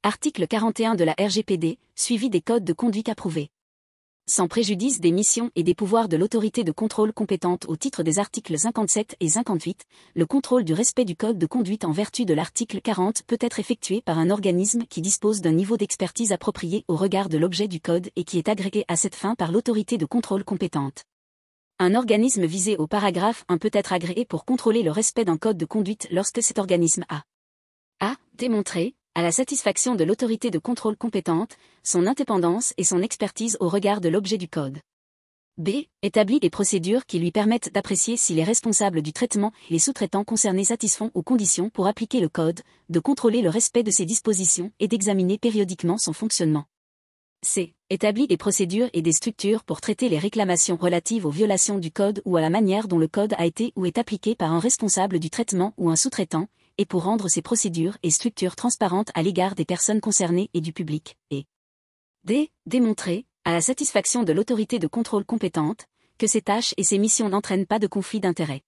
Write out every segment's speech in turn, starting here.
Article 41 de la RGPD, suivi des codes de conduite approuvés. Sans préjudice des missions et des pouvoirs de l'autorité de contrôle compétente au titre des articles 57 et 58, le contrôle du respect du code de conduite en vertu de l'article 40 peut être effectué par un organisme qui dispose d'un niveau d'expertise approprié au regard de l'objet du code et qui est agréé à cette fin par l'autorité de contrôle compétente. Un organisme visé au paragraphe 1 peut être agréé pour contrôler le respect d'un code de conduite lorsque cet organisme a démontré, à la satisfaction de l'autorité de contrôle compétente, son indépendance et son expertise au regard de l'objet du code. B. Établit des procédures qui lui permettent d'apprécier si les responsables du traitement et les sous-traitants concernés satisfont aux conditions pour appliquer le code, de contrôler le respect de ses dispositions et d'examiner périodiquement son fonctionnement. C. Établit des procédures et des structures pour traiter les réclamations relatives aux violations du code ou à la manière dont le code a été ou est appliqué par un responsable du traitement ou un sous-traitant, et pour rendre ces procédures et structures transparentes à l'égard des personnes concernées et du public, et D. Démontrer, à la satisfaction de l'autorité de contrôle compétente, que ces tâches et ces missions n'entraînent pas de conflit d'intérêts.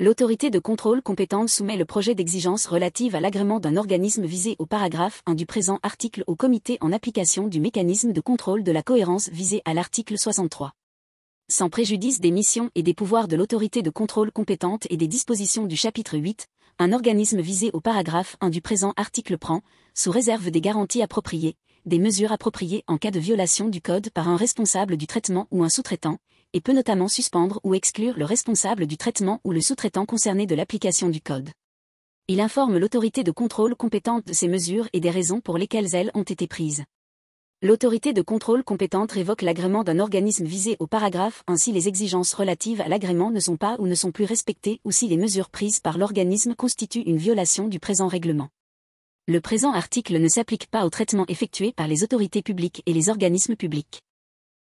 L'autorité de contrôle compétente soumet le projet d'exigence relative à l'agrément d'un organisme visé au paragraphe 1 du présent article au comité en application du mécanisme de contrôle de la cohérence visé à l'article 63. Sans préjudice des missions et des pouvoirs de l'autorité de contrôle compétente et des dispositions du chapitre 8, un organisme visé au paragraphe 1 du présent article prend, sous réserve des garanties appropriées, des mesures appropriées en cas de violation du code par un responsable du traitement ou un sous-traitant, et peut notamment suspendre ou exclure le responsable du traitement ou le sous-traitant concerné de l'application du code. Il informe l'autorité de contrôle compétente de ces mesures et des raisons pour lesquelles elles ont été prises. L'autorité de contrôle compétente révoque l'agrément d'un organisme visé au paragraphe 1 si les exigences relatives à l'agrément ne sont pas ou ne sont plus respectées ou si les mesures prises par l'organisme constituent une violation du présent règlement. Le présent article ne s'applique pas au traitement effectué par les autorités publiques et les organismes publics.